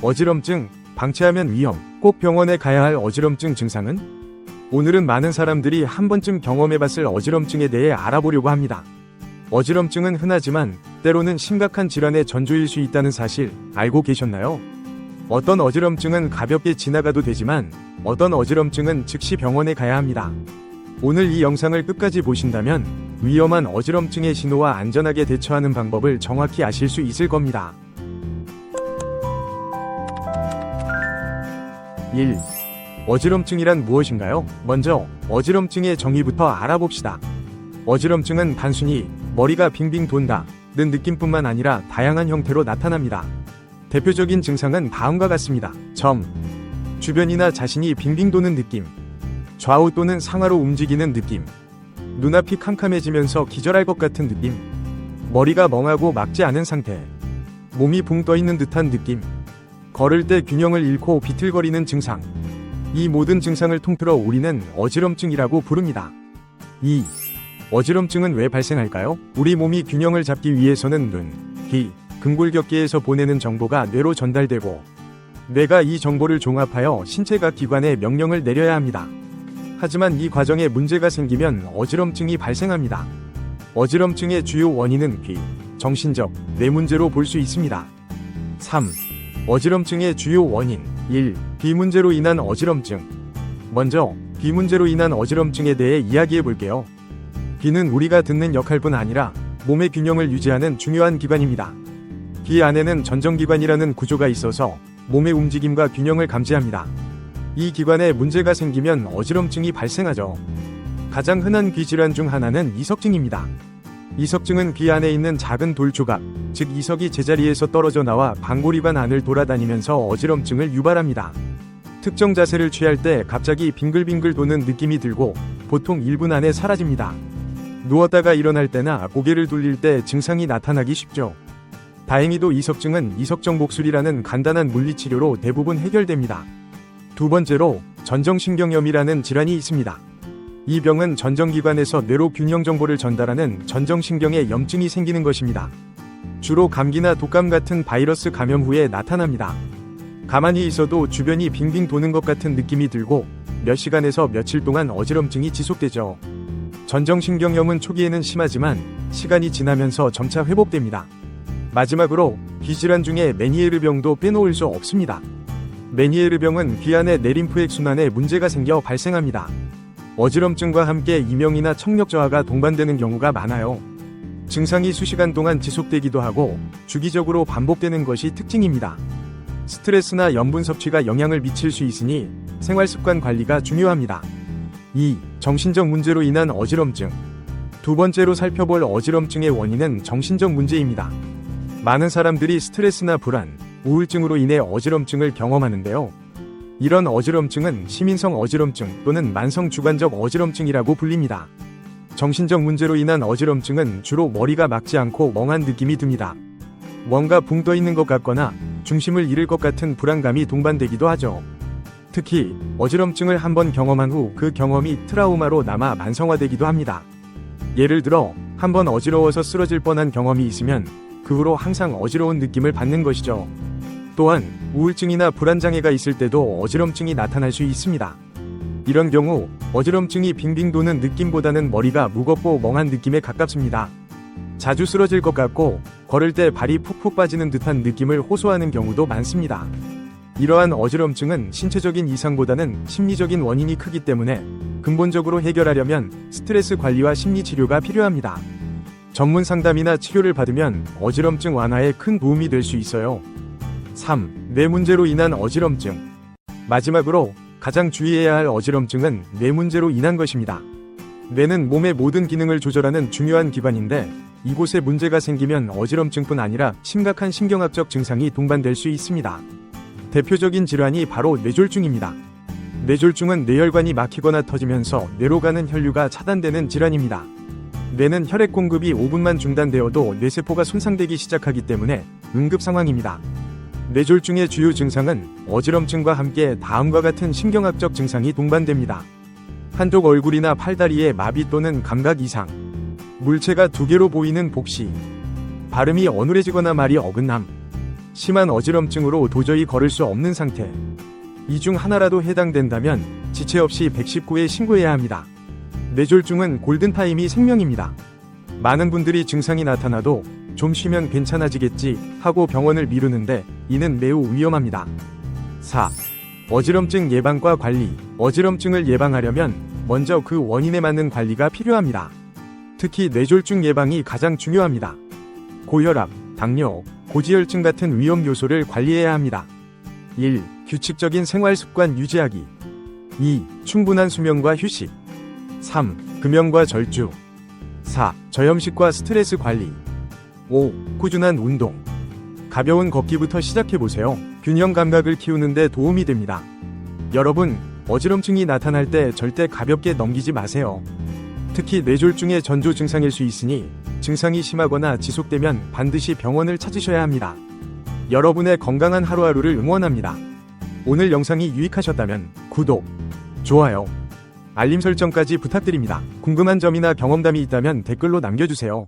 어지럼증, 방치하면 위험, 꼭 병원에 가야 할 어지럼증 증상은? 오늘은 많은 사람들이 한 번쯤 경험해봤을 어지럼증에 대해 알아보려고 합니다. 어지럼증은 흔하지만 때로는 심각한 질환의 전조일 수 있다는 사실 알고 계셨나요? 어떤 어지럼증은 가볍게 지나가도 되지만 어떤 어지럼증은 즉시 병원에 가야 합니다. 오늘 이 영상을 끝까지 보신다면 위험한 어지럼증의 신호와 안전하게 대처하는 방법을 정확히 아실 수 있을 겁니다. 1. 어지럼증이란 무엇인가요? 먼저 어지럼증의 정의부터 알아봅시다. 어지럼증은 단순히 머리가 빙빙 돈다는 느낌뿐만 아니라 다양한 형태로 나타납니다. 대표적인 증상은 다음과 같습니다. 주변이나 자신이 빙빙 도는 느낌, 좌우 또는 상하로 움직이는 느낌, 눈앞이 캄캄해지면서 기절할 것 같은 느낌, 머리가 멍하고 막지 않은 상태, 몸이 붕 떠있는 듯한 느낌, 걸을 때 균형을 잃고 비틀거리는 증상. 이 모든 증상을 통틀어 우리는 어지럼증이라고 부릅니다. 2. 어지럼증은 왜 발생할까요? 우리 몸이 균형을 잡기 위해서는 눈, 귀, 근골격계에서 보내는 정보가 뇌로 전달되고 뇌가 이 정보를 종합하여 신체 각 기관에 명령을 내려야 합니다. 하지만 이 과정에 문제가 생기면 어지럼증이 발생합니다. 어지럼증의 주요 원인은 귀, 정신적, 뇌 문제로 볼 수 있습니다. 3. 어지럼증의 주요 원인 1. 귀 문제로 인한 어지럼증. 먼저 귀 문제로 인한 어지럼증에 대해 이야기해 볼게요. 귀는 우리가 듣는 역할뿐 아니라 몸의 균형을 유지하는 중요한 기관입니다. 귀 안에는 전정기관이라는 구조가 있어서 몸의 움직임과 균형을 감지합니다. 이 기관에 문제가 생기면 어지럼증이 발생하죠. 가장 흔한 귀 질환 중 하나는 이석증입니다. 이석증은 귀 안에 있는 작은 돌 조각, 즉 이석이 제자리에서 떨어져 나와 방골이관 안을 돌아다니면서 어지럼증을 유발합니다. 특정 자세를 취할 때 갑자기 빙글빙글 도는 느낌이 들고 보통 1분 안에 사라집니다. 누웠다가 일어날 때나 고개를 돌릴 때 증상이 나타나기 쉽죠. 다행히도 이석증은 이석정 목술이라는 간단한 물리치료로 대부분 해결됩니다. 두 번째로 전정신경염이라는 질환이 있습니다. 이 병은 전정기관에서 뇌로 균형 정보를 전달하는 전정신경에 염증이 생기는 것입니다. 주로 감기나 독감 같은 바이러스 감염 후에 나타납니다. 가만히 있어도 주변이 빙빙 도는 것 같은 느낌이 들고 몇 시간에서 며칠 동안 어지럼증이 지속되죠. 전정신경염은 초기에는 심하지만 시간이 지나면서 점차 회복됩니다. 마지막으로 귀질환 중에 메니에르병도 빼놓을 수 없습니다. 메니에르병은 귀 안의 뇌림프액 순환에 문제가 생겨 발생합니다. 어지럼증과 함께 이명이나 청력 저하가 동반되는 경우가 많아요. 증상이 수시간 동안 지속되기도 하고 주기적으로 반복되는 것이 특징입니다. 스트레스나 염분 섭취가 영향을 미칠 수 있으니 생활습관 관리가 중요합니다. 2. 정신적 문제로 인한 어지럼증. 두 번째로 살펴볼 어지럼증의 원인은 정신적 문제입니다. 많은 사람들이 스트레스나 불안, 우울증으로 인해 어지럼증을 경험하는데요. 이런 어지럼증은 시민성 어지럼증 또는 만성 주관적 어지럼증이라고 불립니다. 정신적 문제로 인한 어지럼증은 주로 머리가 막지 않고 멍한 느낌이 듭니다. 뭔가 붕 떠 있는 것 같거나 중심을 잃을 것 같은 불안감이 동반되기도 하죠. 특히 어지럼증을 한번 경험한 후 그 경험이 트라우마로 남아 만성화되기도 합니다. 예를 들어 한번 어지러워서 쓰러질 뻔한 경험이 있으면 그 후로 항상 어지러운 느낌을 받는 것이죠. 또한 우울증이나 불안장애가 있을 때도 어지럼증이 나타날 수 있습니다. 이런 경우 어지럼증이 빙빙 도는 느낌보다는 머리가 무겁고 멍한 느낌에 가깝습니다. 자주 쓰러질 것 같고 걸을 때 발이 푹푹 빠지는 듯한 느낌을 호소하는 경우도 많습니다. 이러한 어지럼증은 신체적인 이상보다는 심리적인 원인이 크기 때문에 근본적으로 해결하려면 스트레스 관리와 심리치료가 필요합니다. 전문 상담이나 치료를 받으면 어지럼증 완화에 큰 도움이 될 수 있어요. 3. 뇌 문제로 인한 어지럼증. 마지막으로 가장 주의해야 할 어지럼증은 뇌 문제로 인한 것입니다. 뇌는 몸의 모든 기능을 조절하는 중요한 기관인데 이곳에 문제가 생기면 어지럼증뿐 아니라 심각한 신경학적 증상이 동반될 수 있습니다. 대표적인 질환이 바로 뇌졸중입니다. 뇌졸중은 뇌혈관이 막히거나 터지면서 뇌로 가는 혈류가 차단되는 질환입니다. 뇌는 혈액 공급이 5분만 중단되어도 뇌세포가 손상되기 시작하기 때문에 응급 상황입니다. 뇌졸중의 주요 증상은 어지럼증과 함께 다음과 같은 신경학적 증상이 동반됩니다. 한쪽 얼굴이나 팔다리에 마비 또는 감각 이상, 물체가 두 개로 보이는 복시, 발음이 어눌해지거나 말이 어긋남, 심한 어지럼증으로 도저히 걸을 수 없는 상태. 이 중 하나라도 해당된다면 지체 없이 119에 신고해야 합니다. 뇌졸중은 골든타임이 생명입니다. 많은 분들이 증상이 나타나도 좀 쉬면 괜찮아지겠지 하고 병원을 미루는데 이는 매우 위험합니다. 4. 어지럼증 예방과 관리. 어지럼증을 예방하려면 먼저 그 원인에 맞는 관리가 필요합니다. 특히 뇌졸중 예방이 가장 중요합니다. 고혈압, 당뇨, 고지혈증 같은 위험 요소를 관리해야 합니다. 1. 규칙적인 생활 습관 유지하기. 2. 충분한 수면과 휴식. 3. 금연과 절주. 4. 저염식과 스트레스 관리. 5. 꾸준한 운동. 가벼운 걷기부터 시작해보세요. 균형 감각을 키우는데 도움이 됩니다. 여러분, 어지럼증이 나타날 때 절대 가볍게 넘기지 마세요. 특히 뇌졸중의 전조 증상일 수 있으니 증상이 심하거나 지속되면 반드시 병원을 찾으셔야 합니다. 여러분의 건강한 하루하루를 응원합니다. 오늘 영상이 유익하셨다면 구독, 좋아요, 알림 설정까지 부탁드립니다. 궁금한 점이나 경험담이 있다면 댓글로 남겨주세요.